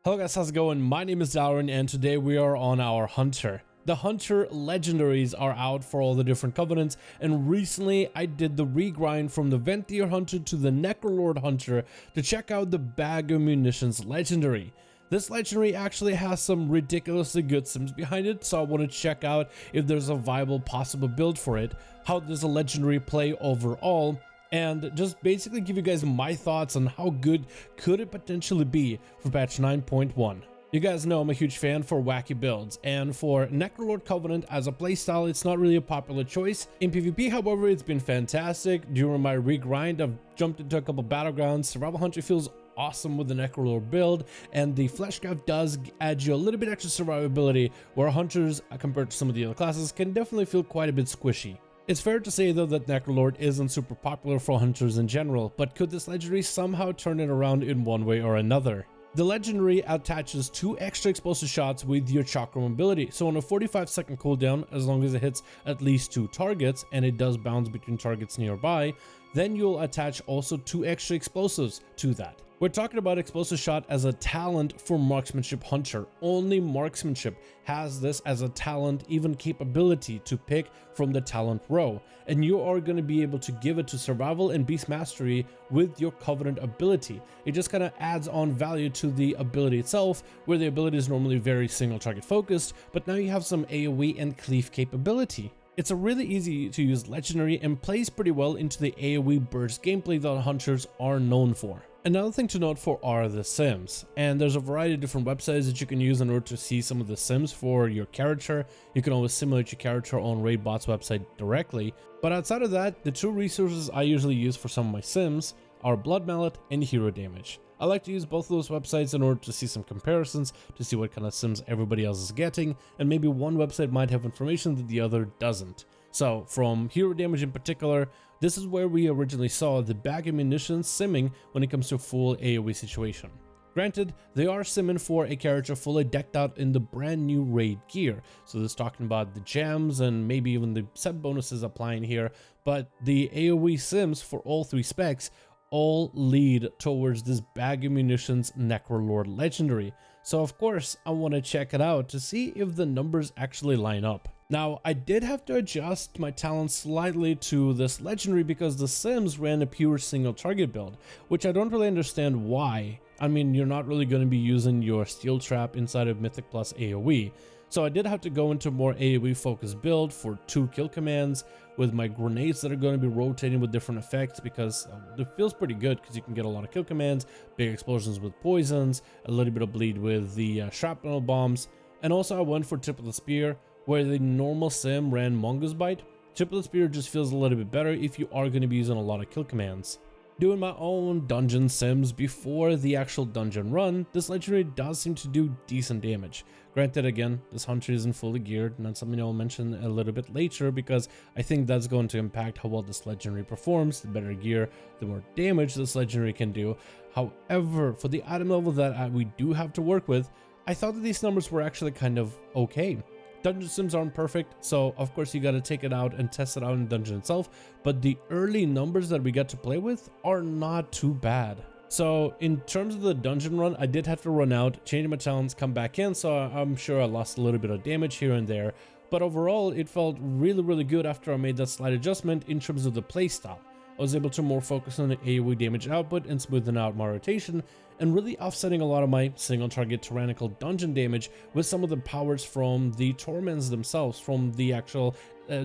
Hello guys, how's it going? My name is Dalaran and today we are on our Hunter. The Hunter legendaries are out for all the different covenants, and recently I did the regrind from the Venthyr Hunter to the Necrolord Hunter to check out the Bag of Munitions legendary. This legendary actually has some ridiculously good sims behind it, so I want to check out if there's a viable possible build for it, how does a legendary play overall, and just basically give you guys my thoughts on how good could it potentially be for patch 9.1. You guys know I'm a huge fan for wacky builds, and for Necrolord Covenant as a playstyle, it's not really a popular choice. In PvP, however, it's been fantastic. During my regrind, I've jumped into a couple battlegrounds. Survival Hunter feels awesome with the Necrolord build, and the Fleshcraft does add you a little bit extra survivability, where Hunters, compared to some of the other classes, can definitely feel quite a bit squishy. It's fair to say though that Necrolord isn't super popular for Hunters in general, but could this legendary somehow turn it around in one way or another? The legendary attaches 2 extra explosive shots with your chakra mobility, so on a 45-second cooldown, as long as it hits at least 2 targets, and it does bounce between targets nearby, then you'll attach also 2 extra explosives to that. We're talking about explosive shot as a talent for marksmanship hunter. Only marksmanship has this as a talent, even capability to pick from the talent row, and you are going to be able to give it to survival and beast mastery with your covenant ability. It just kind of adds on value to the ability itself, where the ability is normally very single target focused, but now you have some AoE and cleave capability. It's a really easy to use legendary and plays pretty well into the AoE burst gameplay that hunters are known for. Another thing to note for are the sims, and there's a variety of different websites that you can use in order to see some of the sims for your character. You can always simulate your character on Raidbot's website directly, but outside of that, the 2 resources I usually use for some of my sims are Blood Mallet and Hero Damage. I like to use both of those websites in order to see some comparisons, to see what kind of sims everybody else is getting, and maybe one website might have information that the other doesn't. So from Hero Damage in particular, this is where we originally saw the Bag of Munitions simming when it comes to full AoE situation. Granted, they are simming for a character fully decked out in the brand new raid gear, so this is talking about the gems and maybe even the set bonuses applying here, but the AoE sims for all 3 specs all lead towards this Bag of Munitions Necrolord legendary. So of course I want to check it out to see if the numbers actually line up. Now, I did have to adjust my talents slightly to this legendary because the sims ran a pure single target build, which I don't really understand why. I mean, you're not really going to be using your steel trap inside of Mythic Plus AoE. So I did have to go into more AoE focused build for 2 kill commands with my grenades that are going to be rotating with different effects, because it feels pretty good because you can get a lot of kill commands, big explosions with poisons, a little bit of bleed with the shrapnel bombs, and also I went for Tip of the Spear, where the normal sim ran Mongoose Bite. Tip of the Spear just feels a little bit better if you are going to be using a lot of kill commands. Doing my own dungeon sims before the actual dungeon run, this legendary does seem to do decent damage. Granted, again, this hunter isn't fully geared, and that's something I'll mention a little bit later, because I think that's going to impact how well this legendary performs. The better gear, the more damage this legendary can do. However, for the item level that we do have to work with, I thought that these numbers were actually kind of okay. Dungeon sims aren't perfect, so of course you gotta take it out and test it out in the dungeon itself, but the early numbers that we get to play with are not too bad. So in terms of the dungeon run, I did have to run out, change my talents, come back in, so I'm sure I lost a little bit of damage here and there, but overall it felt really good after I made that slight adjustment in terms of the playstyle. I was able to more focus on the AoE damage output and smoothing out my rotation, and really offsetting a lot of my single target tyrannical dungeon damage with some of the powers from the torments themselves, from the actual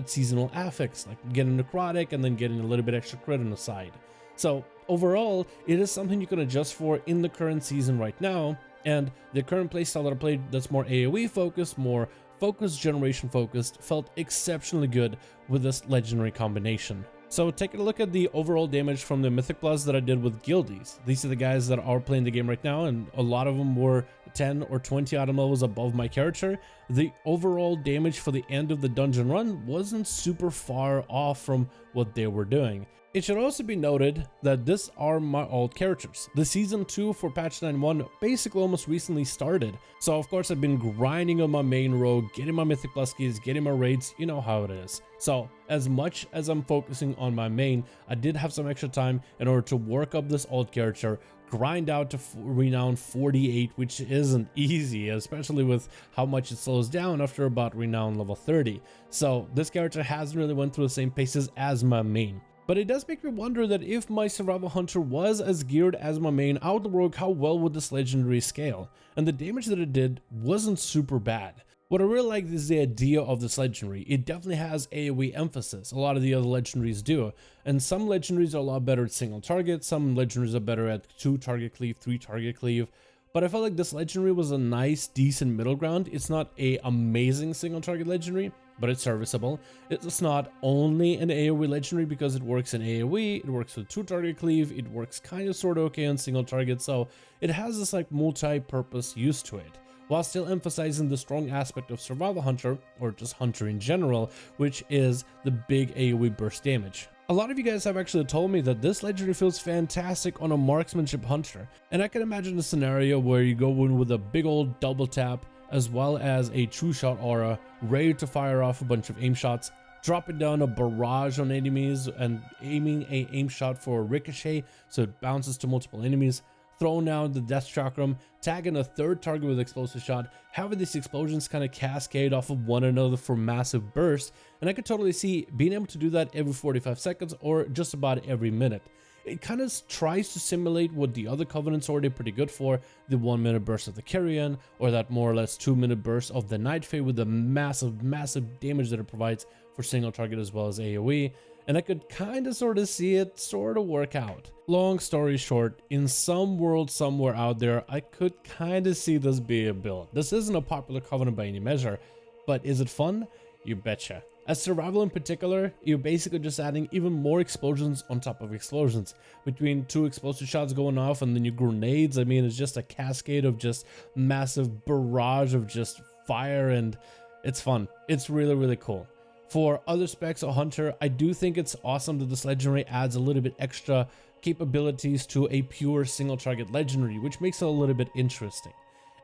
seasonal affix, like getting necrotic and then getting a little bit extra crit on the side. So overall, it is something you can adjust for in the current season right now, and the current playstyle that I played that's more AoE focused, more focus generation focused, felt exceptionally good with this legendary combination. So taking a look at the overall damage from the Mythic Plus that I did with guildies. These are the guys that are playing the game right now, and a lot of them were 10 or 20 item levels above my character. The overall damage for the end of the dungeon run wasn't super far off from what they were doing. It should also be noted that these are my alt characters. The season 2 for patch 9.1 basically almost recently started, so of course I've been grinding on my main rogue, getting my Mythic Plus keys, getting my raids, you know how it is. So as much as I'm focusing on my main, I did have some extra time in order to work up this alt character, grind out to renown 48, which isn't easy, especially with how much it slows down after about renown level 30. So this character hasn't really went through the same paces as my main. But it does make me wonder that if my survival hunter was as geared as my main Outlaw Rogue, how well would this legendary scale? And the damage that it did wasn't super bad. What I really like is the idea of this legendary. It definitely has AoE emphasis. A lot of the other legendaries do. And some legendaries are a lot better at single target. Some legendaries are better at 2 target cleave, 3 target cleave. But I felt like this legendary was a nice, decent middle ground. It's not an amazing single target legendary, but it's serviceable. It's not only an AoE legendary because it works in AoE, it works with 2 target cleave, it works kind of sort of okay on single target, so it has this like multi-purpose use to it, while still emphasizing the strong aspect of survival hunter, or just hunter in general, which is the big AoE burst damage. A lot of you guys have actually told me that this legendary feels fantastic on a marksmanship hunter, and I can imagine a scenario where you go in with a big old double tap as well as a true shot aura, ready to fire off a bunch of aim shots, dropping down a barrage on enemies and aiming a aim shot for a ricochet so it bounces to multiple enemies, throwing down the death chakram, tagging a third target with explosive shot, having these explosions kind of cascade off of one another for massive bursts, and I could totally see being able to do that every 45 seconds or just about every minute. It kind of tries to simulate what the other Covenants are already pretty good for, the 1 minute burst of the Carrion, or that more or less 2 minute burst of the Night Fae with the massive damage that it provides for single target as well as AoE, and I could kind of sort of see it sort of work out. Long story short, in some world somewhere out there, I could kind of see this be a build. This isn't a popular Covenant by any measure, but is it fun? You betcha. As survival in particular, you're basically just adding even more explosions on top of explosions. Between 2 explosive shots going off and then your grenades, I mean, it's just a cascade of just massive barrage of just fire, and it's fun. It's really, really cool. For other specs of Hunter, I do think it's awesome that this legendary adds a little bit extra capabilities to a pure single target legendary, which makes it a little bit interesting.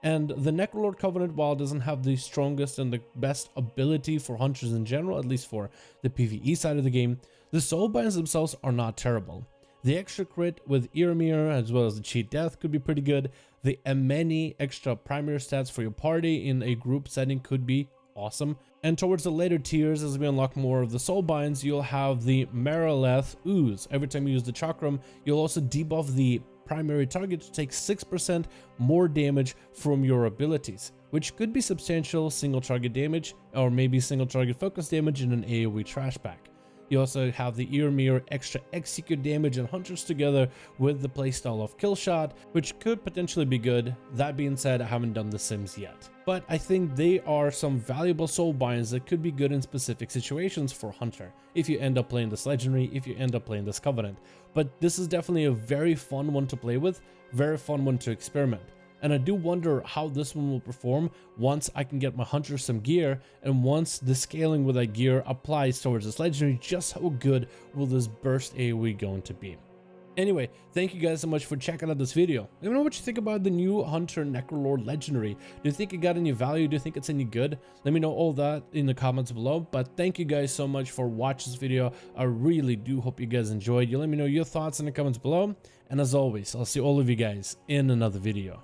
And the Necrolord Covenant, while it doesn't have the strongest and the best ability for hunters in general, at least for the PvE side of the game, the Soulbinds themselves are not terrible. The extra crit with Earmere as well as the cheat death could be pretty good. The many extra primary stats for your party in a group setting could be awesome. And towards the later tiers, as we unlock more of the Soulbinds, you'll have the Marileth Ooze. Every time you use the Chakram, you'll also debuff the primary target to take 6% more damage from your abilities, which could be substantial single target damage or maybe single target focus damage in an AoE trash pack. You also have the Earmere extra execute damage and hunters together with the playstyle of Killshot, which could potentially be good. That being said, I haven't done the Sims yet, but I think they are some valuable Soulbinds that could be good in specific situations for Hunter, if you end up playing this legendary, if you end up playing this Covenant. But this is definitely a very fun one to play with, very fun one to experiment. And I do wonder how this one will perform once I can get my hunter some gear, and once the scaling with that gear applies towards this legendary, just how good will this burst AoE going to be. Anyway, thank you guys so much for checking out this video. Let me know what you think about the new Hunter Necrolord Legendary. Do you think it got any value? Do you think it's any good? Let me know all that in the comments below. But thank you guys so much for watching this video. I really do hope you guys enjoyed. You let me know your thoughts in the comments below. And as always, I'll see all of you guys in another video.